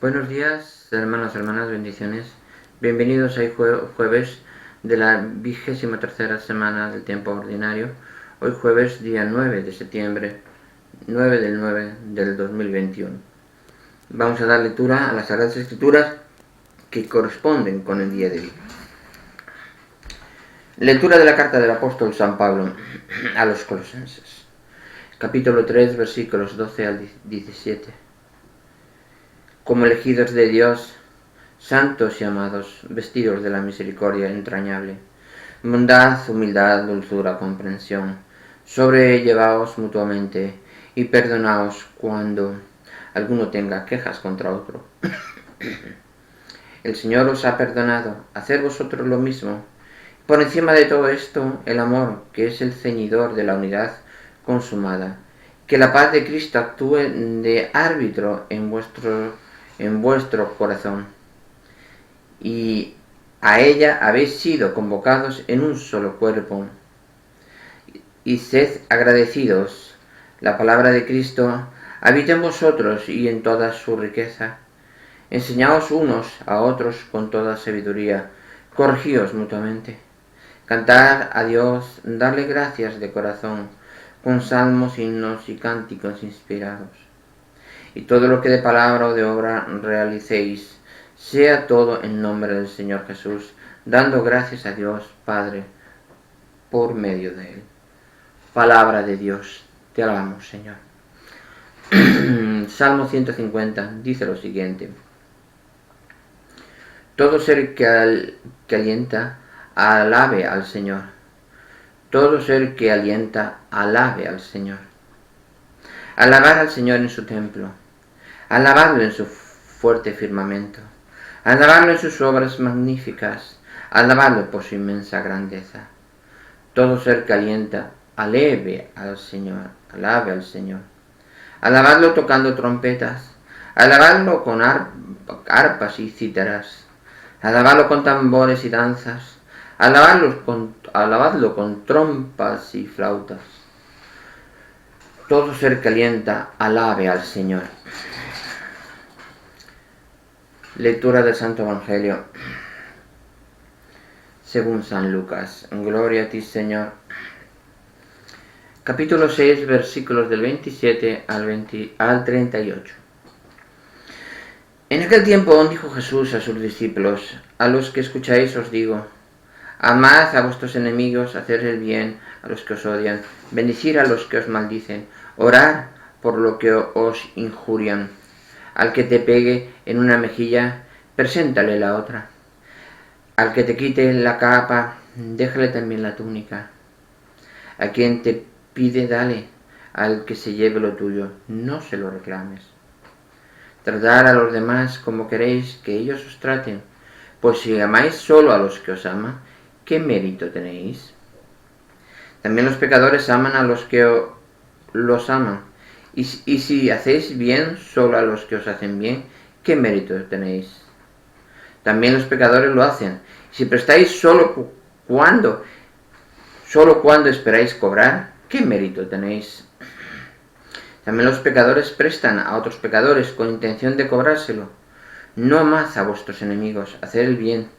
Buenos días, hermanos, hermanas, bendiciones. Bienvenidos a jueves de la 23ª semana del tiempo ordinario. Hoy jueves, día 9 de septiembre, 9 del 9 del 2021. Vamos a dar lectura a las Sagradas Escrituras que corresponden con el día de hoy. Lectura de la carta del apóstol San Pablo a los Colosenses. Capítulo 3, versículos 12 al 17. Como elegidos de Dios, santos y amados, vestidos de la misericordia entrañable, bondad, humildad, dulzura, comprensión, sobrellevaos mutuamente y perdonaos cuando alguno tenga quejas contra otro. El Señor os ha perdonado, haced vosotros lo mismo. Por encima de todo esto, el amor, que es el ceñidor de la unidad consumada. Que la paz de Cristo actúe de árbitro en vuestro corazón, y a ella habéis sido convocados en un solo cuerpo, y sed agradecidos. La palabra de Cristo habita en vosotros y en toda su riqueza. Enseñaos unos a otros con toda sabiduría, corregíos mutuamente. Cantad a Dios, darle gracias de corazón, con salmos, himnos y cánticos inspirados. Y todo lo que de palabra o de obra realicéis, sea todo en nombre del Señor Jesús, dando gracias a Dios Padre por medio de Él. Palabra de Dios, te alabamos, Señor. Salmo 150 dice lo siguiente: todo ser que alienta, alabe al Señor. Todo ser que alienta, alabe al Señor. Alabar al Señor en su templo, alabarlo en su fuerte firmamento, alabarlo en sus obras magníficas, alabarlo por su inmensa grandeza. Todo ser que alienta, alabe al Señor, alabe al Señor. Alabarlo tocando trompetas, alabarlo con arpas y cítaras, alabarlo con tambores y danzas, alabadlo con trompas y flautas. Todo ser que alienta, alabe al Señor. Lectura del Santo Evangelio según San Lucas. Gloria a ti, Señor. Capítulo 6, versículos del 27 al 38. En aquel tiempo dijo Jesús a sus discípulos: a los que escucháis os digo, amad a vuestros enemigos, haced el bien a los que os odian, bendecid a los que os maldicen, orad por lo que os injurian. Al que te pegue en una mejilla, preséntale la otra. Al que te quite la capa, déjale también la túnica. A quien te pide, dale. Al que se lleve lo tuyo, no se lo reclames. Tratad a los demás como queréis que ellos os traten, pues si amáis solo a los que os aman, ¿qué mérito tenéis? También los pecadores aman a los que los aman. Y si hacéis bien solo a los que os hacen bien, ¿qué mérito tenéis? También los pecadores lo hacen. Si prestáis solo cuando esperáis cobrar, ¿qué mérito tenéis? También los pecadores prestan a otros pecadores con intención de cobrárselo. No amad a vuestros enemigos, haced el bien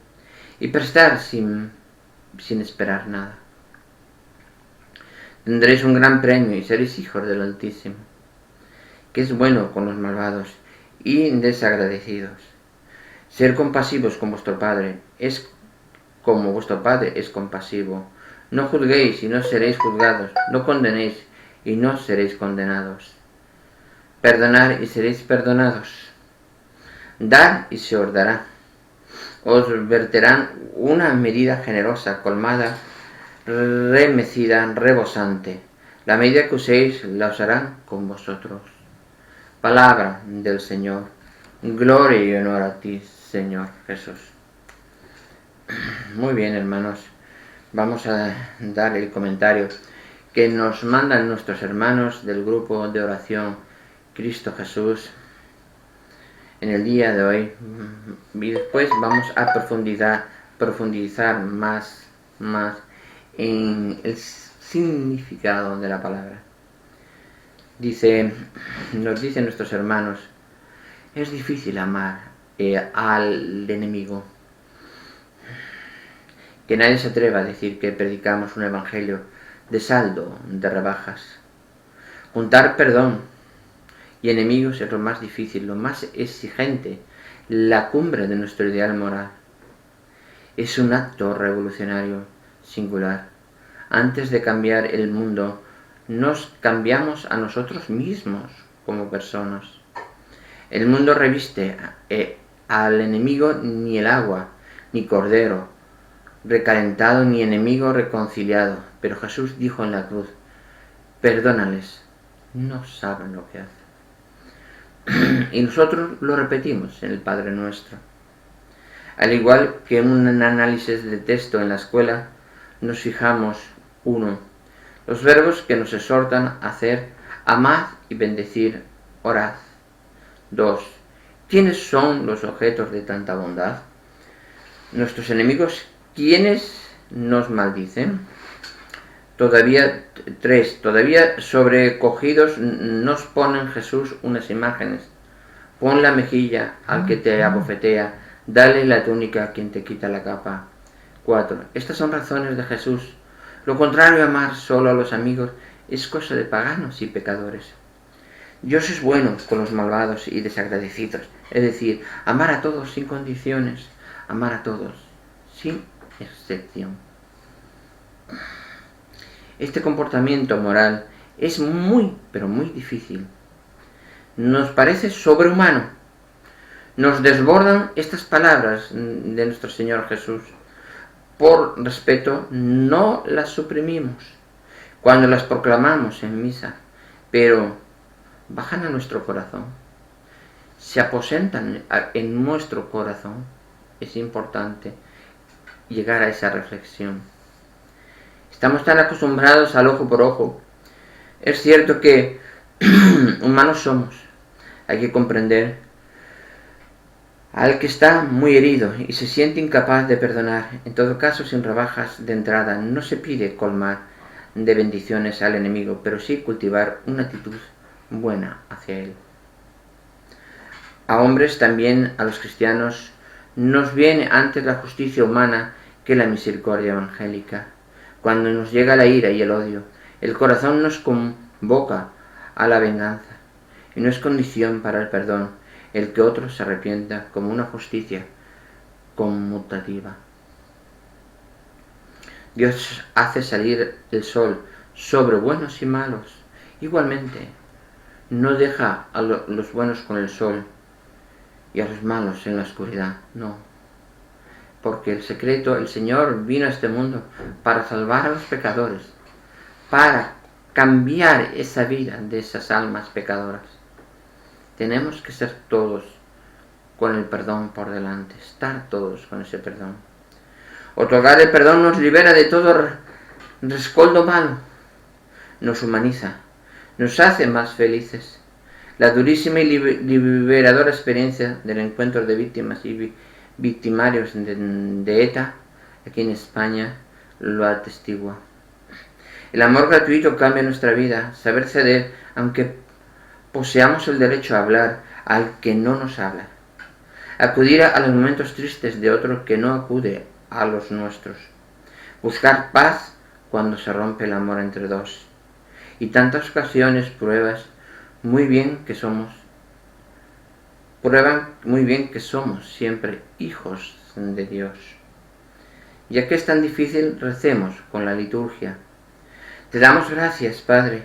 y prestar sin esperar nada. Tendréis un gran premio y seréis hijos del Altísimo, que es bueno con los malvados y desagradecidos. Ser compasivos con vuestro Padre es como vuestro Padre es compasivo. No juzguéis y no seréis juzgados. No condenéis y no seréis condenados. Perdonad y seréis perdonados. Dad y se os dará. Os verterán una medida generosa, colmada, remecida, rebosante. La medida que uséis la usarán con vosotros. Palabra del Señor. Gloria y honor a ti, Señor Jesús. Muy bien, hermanos. Vamos a dar el comentario que nos mandan nuestros hermanos del grupo de oración Cristo Jesús en el día de hoy. Y después vamos a profundizar más en el significado de la palabra. Nos dicen nuestros hermanos: Es difícil amar al enemigo. Que nadie se atreva a decir que predicamos un evangelio de saldo, de rebajas. Juntar perdón y enemigos es lo más difícil, lo más exigente, la cumbre de nuestro ideal moral. Es un acto revolucionario, singular. Antes de cambiar el mundo, nos cambiamos a nosotros mismos como personas. El mundo reviste al enemigo ni el agua, ni cordero recalentado, ni enemigo reconciliado. Pero Jesús dijo en la cruz: perdónales, no saben lo que hacen. Y nosotros lo repetimos en el Padre Nuestro. Al igual que en un análisis de texto en la escuela, nos fijamos: 1. Los verbos que nos exhortan a hacer: amad y bendecir, orad. 2. ¿Quiénes son los objetos de tanta bondad? Nuestros enemigos, ¿quiénes nos maldicen? 3. Todavía sobrecogidos nos ponen Jesús unas imágenes. Pon la mejilla al que te abofetea, dale la túnica a quien te quita la capa. 4. Estas son razones de Jesús. Lo contrario a amar solo a los amigos es cosa de paganos y pecadores. Dios es bueno con los malvados y desagradecidos, es decir, amar a todos sin condiciones, amar a todos sin excepción. Este comportamiento moral es muy, pero muy difícil. Nos parece sobrehumano. Nos desbordan estas palabras de nuestro Señor Jesús. Por respeto, no las suprimimos cuando las proclamamos en misa, pero bajan a nuestro corazón, se aposentan en nuestro corazón. Es importante llegar a esa reflexión. Estamos tan acostumbrados al ojo por ojo. Es cierto que humanos somos. Hay que comprender al que está muy herido y se siente incapaz de perdonar. En todo caso, sin rebajas de entrada, no se pide colmar de bendiciones al enemigo, pero sí cultivar una actitud buena hacia él. A hombres, también a los cristianos, nos viene antes la justicia humana que la misericordia evangélica. Cuando nos llega la ira y el odio, el corazón nos convoca a la venganza, y no es condición para el perdón el que otro se arrepienta, como una justicia conmutativa. Dios hace salir el sol sobre buenos y malos. Igualmente, no deja a los buenos con el sol y a los malos en la oscuridad, no. Porque el Señor vino a este mundo para salvar a los pecadores, para cambiar esa vida de esas almas pecadoras. Tenemos que ser todos con el perdón por delante, estar todos con ese perdón. Otorgar el perdón nos libera de todo rescoldo malo, nos humaniza, nos hace más felices. La durísima y liberadora experiencia del encuentro de víctimas y victimarios de ETA, aquí en España, lo atestigua. El amor gratuito cambia nuestra vida, saber ceder, aunque poseamos el derecho a hablar al que no nos habla. Acudir a los momentos tristes de otro que no acude a los nuestros. Buscar paz cuando se rompe el amor entre dos. Y tantas ocasiones prueban muy bien que somos siempre hijos de Dios. Ya que es tan difícil, recemos con la liturgia. Te damos gracias, Padre,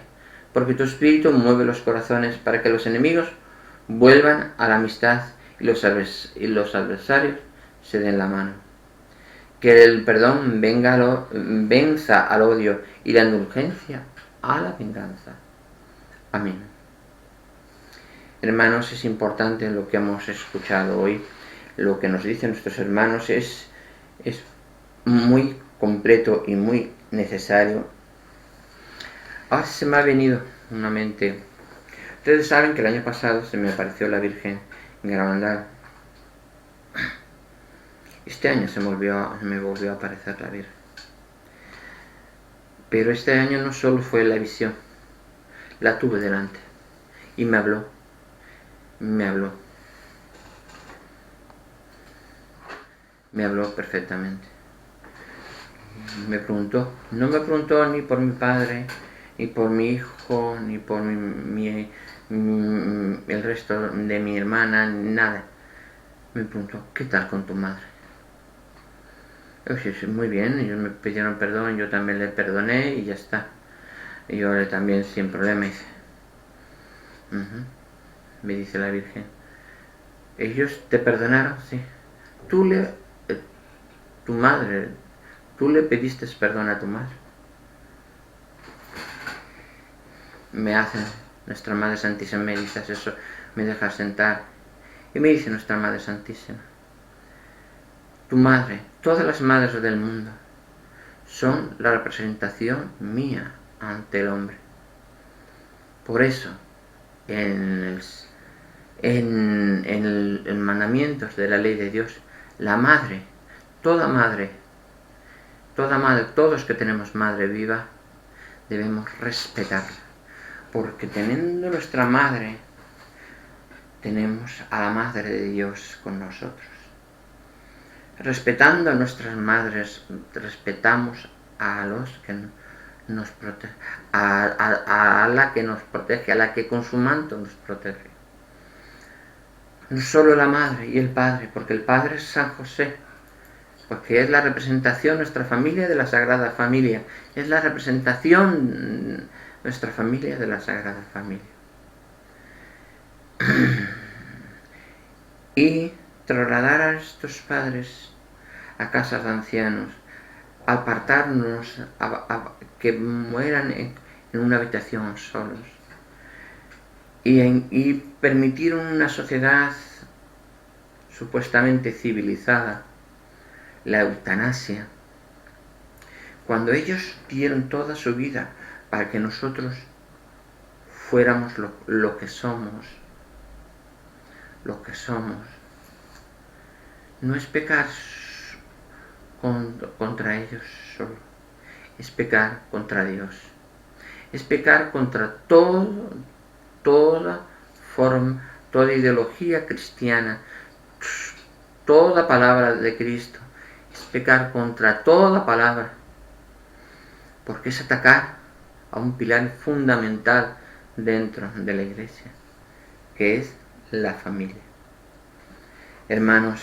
porque tu Espíritu mueve los corazones para que los enemigos vuelvan a la amistad y los adversarios se den la mano. Que el perdón venza al odio y la indulgencia a la venganza. Amén. Hermanos, es importante lo que hemos escuchado hoy. Lo que nos dicen nuestros hermanos es muy completo y muy necesario. Ahora se me ha venido una mente. Ustedes saben que el año pasado se me apareció la Virgen en Garabandal. Este año me volvió a aparecer la Virgen. Pero este año no solo fue la visión, la tuve delante y me habló. Me habló perfectamente. Me preguntó, no me preguntó ni por mi padre, ni por mi hijo, ni por el resto de mi hermana, nada. Me preguntó, ¿qué tal con tu madre? Yo dije, muy bien, ellos me pidieron perdón, yo también le perdoné y ya está. Y yo también sin problema hice. Me dice la Virgen, ellos te perdonaron, sí. Tu madre, tú le pediste perdón a tu madre. Me hace nuestra Madre Santísima, me dice eso, me deja sentar. Y me dice nuestra Madre Santísima, tu madre, todas las madres del mundo, son la representación mía ante el hombre. Por eso, en el mandamientos de la ley de Dios, la madre, toda madre, todos que tenemos madre viva, debemos respetarla. Porque teniendo nuestra madre, tenemos a la Madre de Dios con nosotros. Respetando a nuestras madres, respetamos a los que nos protegen, a la que nos protege, a la que con su manto nos protege. No solo la madre y el padre, porque el padre es San José, porque es la representación, nuestra familia, de la Sagrada Familia. Es la representación, nuestra familia, de la Sagrada Familia. Y trasladar a estos padres a casas de ancianos, apartarnos, a que mueran en una habitación solos, y permitir una sociedad supuestamente civilizada, la eutanasia, cuando ellos dieron toda su vida para que nosotros fuéramos lo que somos. Lo que somos. No es pecar contra ellos solo, es pecar contra Dios. Es pecar contra toda forma, toda ideología cristiana, toda palabra de Cristo. Es pecar contra toda palabra, porque es atacar a un pilar fundamental dentro de la Iglesia, que es la familia. Hermanos,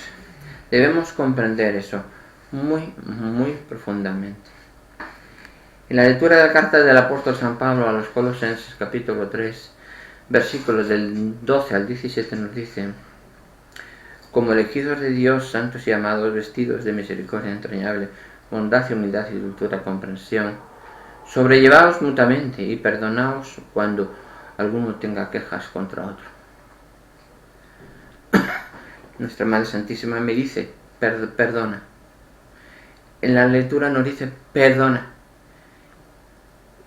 debemos comprender eso muy, muy profundamente. En la lectura de la carta del apóstol San Pablo a los Colosenses, capítulo 3, versículos del 12 al 17, nos dice: como elegidos de Dios, santos y amados, vestidos de misericordia entrañable, bondad y humildad y dulzura, comprensión, sobrellevaos mutuamente y perdonaos cuando alguno tenga quejas contra otro. Nuestra Madre Santísima me dice, perdona. En la lectura nos dice, perdona.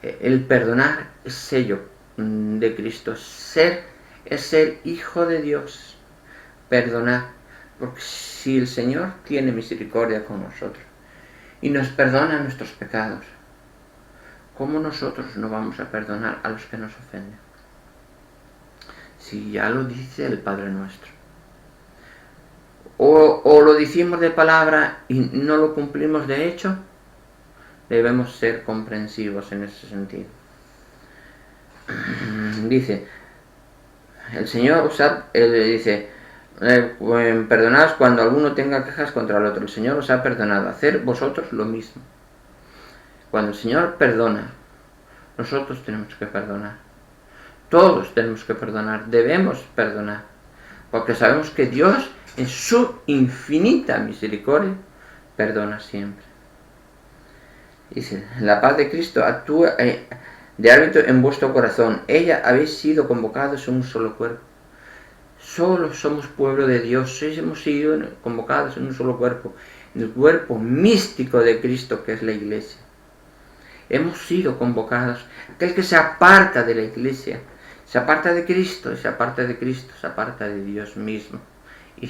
El perdonar es sello de Cristo. Es ser hijo de Dios. Perdonar. Porque si el Señor tiene misericordia con nosotros y nos perdona nuestros pecados, ¿cómo nosotros no vamos a perdonar a los que nos ofenden? Si ya lo dice el Padre Nuestro. O lo decimos de palabra y no lo cumplimos de hecho, debemos ser comprensivos en ese sentido. Dice, el Señor dice, perdonaos cuando alguno tenga quejas contra el otro. El Señor os ha perdonado, hacer vosotros lo mismo. Cuando el Señor perdona, nosotros tenemos que perdonar. Todos tenemos que perdonar, debemos perdonar, porque sabemos que Dios, en su infinita misericordia, perdona siempre. Dice, la paz de Cristo actúa de árbitro en vuestro corazón. Ella habéis sido convocados en un solo cuerpo. Solo somos pueblo de Dios. Hemos sido convocados en un solo cuerpo, en el cuerpo místico de Cristo, que es la Iglesia. Hemos sido convocados. Aquel que se aparta de la Iglesia, se aparta de Cristo, se aparta de Cristo, se aparta de Dios mismo. Y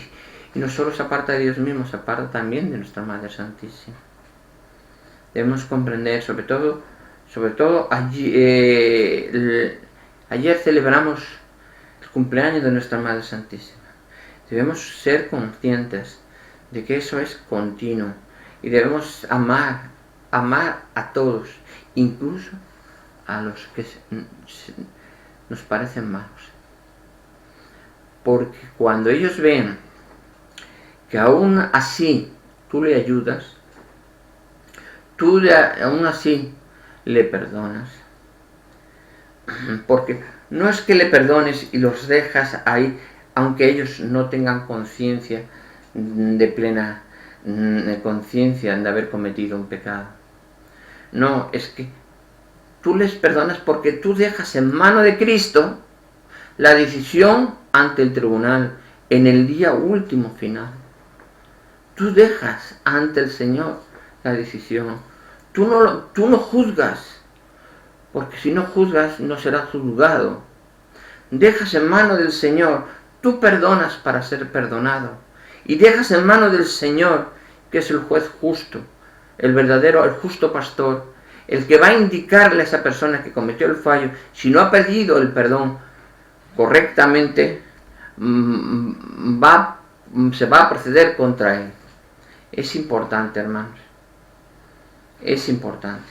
no solo se aparta de Dios mismo, se aparta también de nuestra Madre Santísima. Debemos comprender, sobre todo ayer celebramos el cumpleaños de nuestra Madre Santísima. Debemos ser conscientes de que eso es continuo y debemos amar a todos, incluso a los que nos parecen malos. Porque cuando ellos ven que aún así tú le ayudas, tú aún así le perdonas, porque no es que le perdones y los dejas ahí, aunque ellos no tengan conciencia de plena conciencia de haber cometido un pecado. No, es que tú les perdonas porque tú dejas en mano de Cristo la decisión ante el tribunal en el día último final. Tú dejas ante el Señor la decisión. Tú no juzgas, porque si no juzgas no serás juzgado. Dejas en mano del Señor, tú perdonas para ser perdonado. Y dejas en mano del Señor, que es el juez justo, el verdadero, el justo pastor, el que va a indicarle a esa persona que cometió el fallo, si no ha pedido el perdón correctamente, se va a proceder contra él. Es importante, hermanos. Es importante.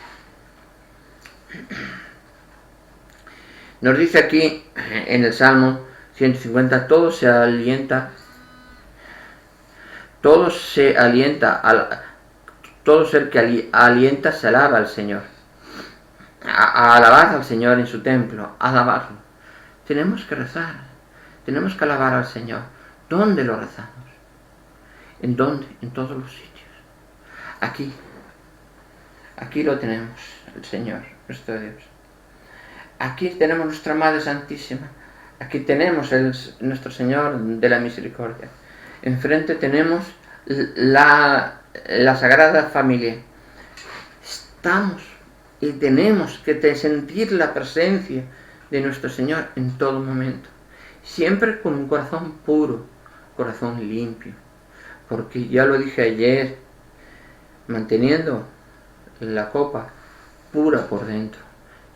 Nos dice aquí en el Salmo 150, todo ser que alienta se alaba al Señor. A alabar al Señor en su templo, a alabarlo. Tenemos que rezar, tenemos que alabar al Señor. ¿Dónde lo rezamos? ¿En dónde? En todos los sitios. Aquí lo tenemos, el Señor, nuestro Dios. Aquí tenemos nuestra Madre Santísima. Aquí tenemos nuestro Señor de la Misericordia. Enfrente tenemos la Sagrada Familia. Estamos y tenemos que sentir la presencia de nuestro Señor en todo momento. Siempre con un corazón puro, corazón limpio. Porque ya lo dije ayer, manteniendo la copa pura por dentro,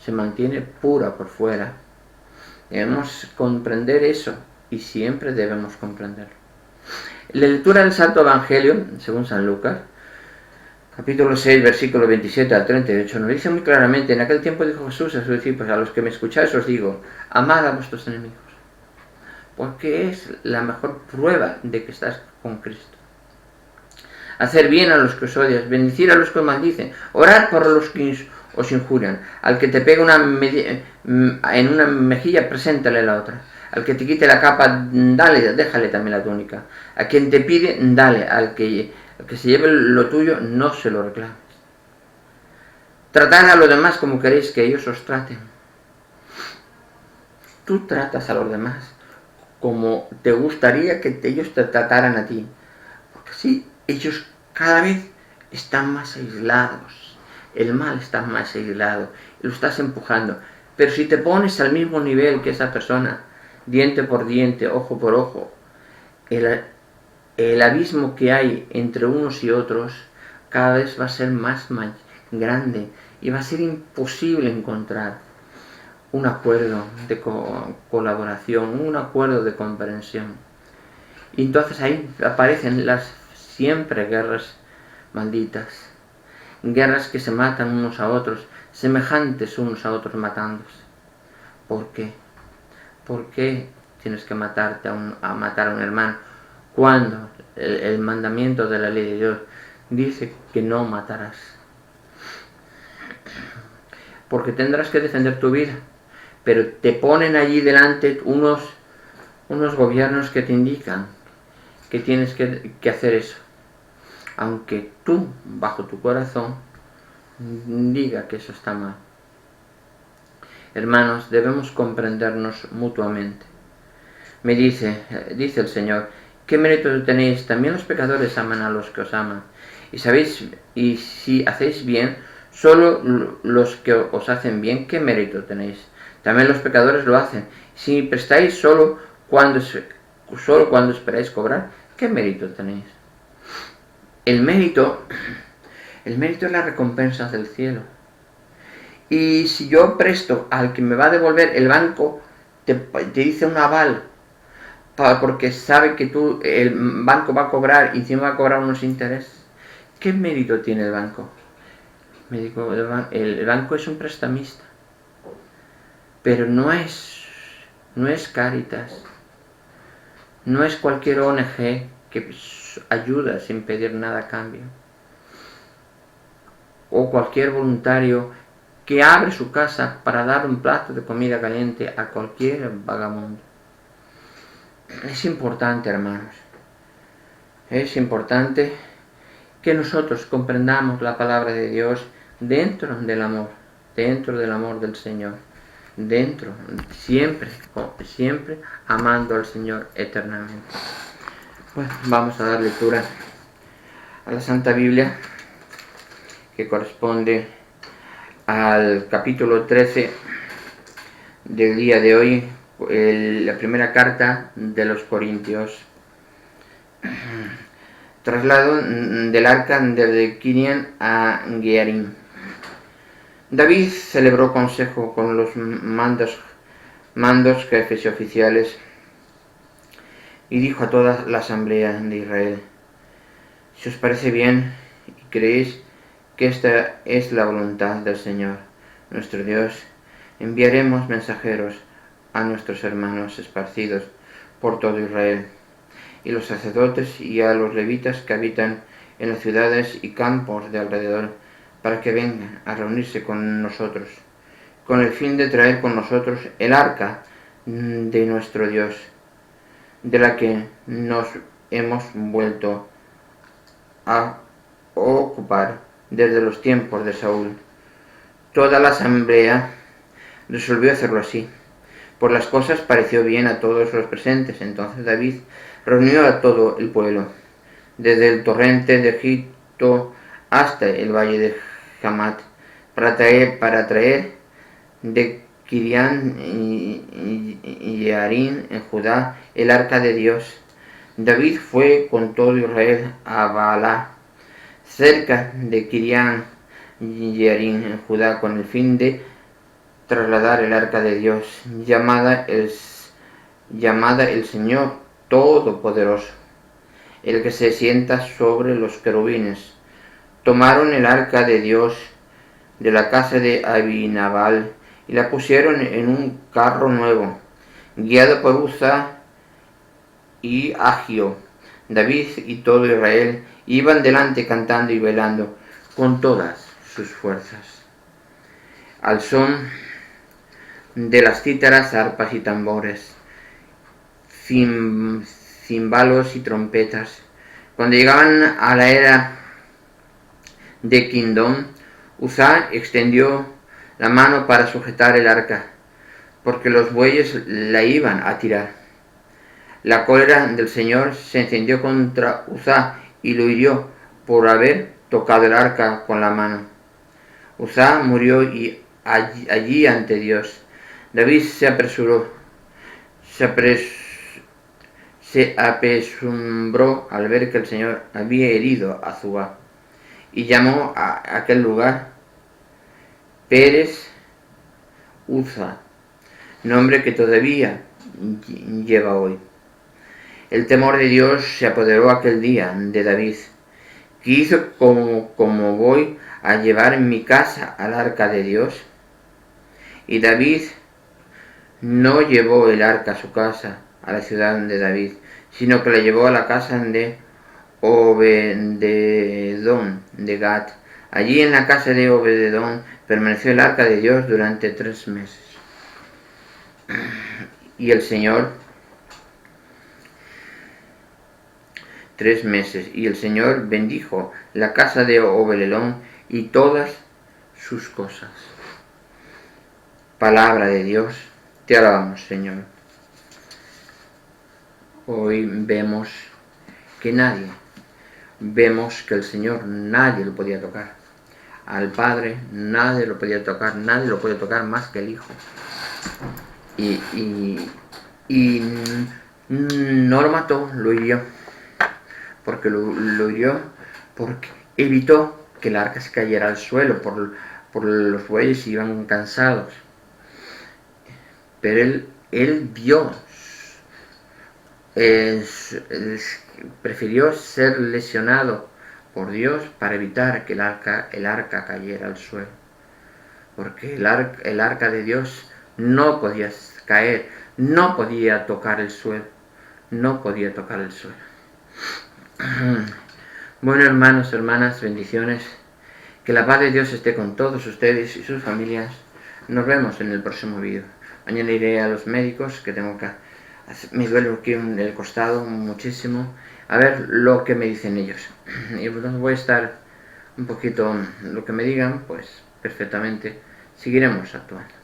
se mantiene pura por fuera. Debemos comprender eso y siempre debemos comprenderlo. La lectura del Santo Evangelio, según San Lucas, capítulo 6, versículo 27 al 38, nos dice muy claramente: en aquel tiempo dijo Jesús a sus discípulos, a los que me escucháis os digo, amad a vuestros enemigos, porque es la mejor prueba de que estás con Cristo. Hacer bien a los que os odian, bendecir a los que os maldicen, orar por los que os injurian. Al que te pega en una mejilla, preséntale la otra. Al que te quite la capa, déjale también la túnica. A quien te pide, dale. Al que se lleve lo tuyo, no se lo reclames. Tratad a los demás como queréis que ellos os traten. Tú tratas a los demás como te gustaría que ellos te trataran a ti. Porque sí, ellos cada vez están más aislados. El mal está más aislado. Lo estás empujando. Pero si te pones al mismo nivel que esa persona, diente por diente, ojo por ojo, el abismo que hay entre unos y otros cada vez va a ser más grande y va a ser imposible encontrar un acuerdo de colaboración, un acuerdo de comprensión. Y entonces ahí aparecen las siempre guerras malditas, guerras que se matan unos a otros, semejantes unos a otros matándose. ¿Por qué? ¿Por qué tienes que matar a un hermano cuando el mandamiento de la ley de Dios dice que no matarás? Porque tendrás que defender tu vida, pero te ponen allí delante unos gobiernos que te indican que tienes que hacer eso, aunque tú, bajo tu corazón, diga que eso está mal. Hermanos, debemos comprendernos mutuamente. Me dice el Señor, ¿qué mérito tenéis? También los pecadores aman a los que os aman. Y si hacéis bien, solo los que os hacen bien, ¿qué mérito tenéis? También los pecadores lo hacen. Si prestáis solo cuando esperáis cobrar, ¿qué mérito tenéis? El mérito es la recompensa del cielo. Y si yo presto al que me va a devolver, el banco te dice un aval porque sabe que el banco va a cobrar y encima va a cobrar unos intereses. ¿Qué mérito tiene el banco? El banco es un prestamista, pero no es Cáritas, no es cualquier ONG que ayuda sin pedir nada a cambio, o cualquier voluntario que abre su casa para dar un plato de comida caliente a cualquier vagabundo. Es importante, hermanos, es importante que nosotros comprendamos la palabra de Dios dentro del amor del Señor, siempre amando al Señor eternamente. Bueno, vamos a dar lectura a la Santa Biblia, que corresponde al capítulo 13 del día de hoy, la primera carta de los Corintios. Traslado del arca desde Kirian a Jearim. David celebró consejo con los mandos, jefes y oficiales, y dijo a toda la asamblea de Israel: si os parece bien y creéis que esta es la voluntad del Señor, nuestro Dios, enviaremos mensajeros a nuestros hermanos esparcidos por todo Israel, y los sacerdotes y a los levitas que habitan en las ciudades y campos de alrededor, para que vengan a reunirse con nosotros, con el fin de traer con nosotros el arca de nuestro Dios, de la que nos hemos vuelto a ocupar desde los tiempos de Saúl. Toda la asamblea resolvió hacerlo así. Por las cosas pareció bien a todos los presentes. Entonces David reunió a todo el pueblo, desde el torrente de Egipto hasta el valle de Hamat, para traer de Kirián y Jearim en Judá el arca de Dios. David fue con todo Israel a Baalá, cerca de Kirián y Jearim en Judá, con el fin de trasladar el arca de Dios, llamada el Señor Todopoderoso, el que se sienta sobre los querubines. Tomaron el arca de Dios de la casa de Abinabal y la pusieron en un carro nuevo, guiado por Uza y Agio. David y todo Israel iban delante cantando y bailando con todas sus fuerzas, al son de las cítaras, arpas y tambores, címbalos y trompetas. Cuando llegaban a la era de Kindón, Uzá extendió la mano para sujetar el arca, porque los bueyes la iban a tirar. La cólera del Señor se encendió contra Uzá y lo hirió por haber tocado el arca con la mano. Uzá murió allí ante Dios. David se apesumbró al ver que el Señor había herido a Uzá, y llamó a aquel lugar Pérez Uzá, nombre que todavía lleva hoy. El temor de Dios se apoderó aquel día de David, que hizo como voy a llevar en mi casa al arca de Dios. Y David no llevó el arca a su casa, a la ciudad de David, sino que la llevó a la casa de Obededón de Gat. Allí en la casa de Obededón permaneció el arca de Dios durante 3 meses. Y el Señor, 3 meses, y el Señor bendijo la casa de Obededón y todas sus cosas. Palabra de Dios, te alabamos, Señor. Hoy vemos que el Señor nadie lo podía tocar. Al Padre nadie lo podía tocar, nadie lo puede tocar más que el Hijo. Y no lo mató, lo hirió. Porque lo hirió, porque evitó que el arca se cayera al suelo por los bueyes, iban cansados. Pero él vio prefirió ser lesionado por Dios para evitar que el arca cayera al suelo, porque el arca de Dios no podía caer, no podía tocar el suelo, no podía tocar el suelo. Bueno, hermanos, hermanas, bendiciones. Que la paz de Dios esté con todos ustedes y sus familias. Nos vemos en el próximo vídeo. Mañana iré a los médicos, que tengo que me duele aquí el costado muchísimo, a ver lo que me dicen ellos. Y voy a estar un poquito, lo que me digan, pues perfectamente seguiremos actuando.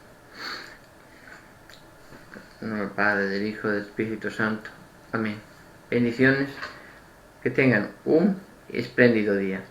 En nombre del Padre, del Hijo, del Espíritu Santo. Amén. Bendiciones. Que tengan un espléndido día.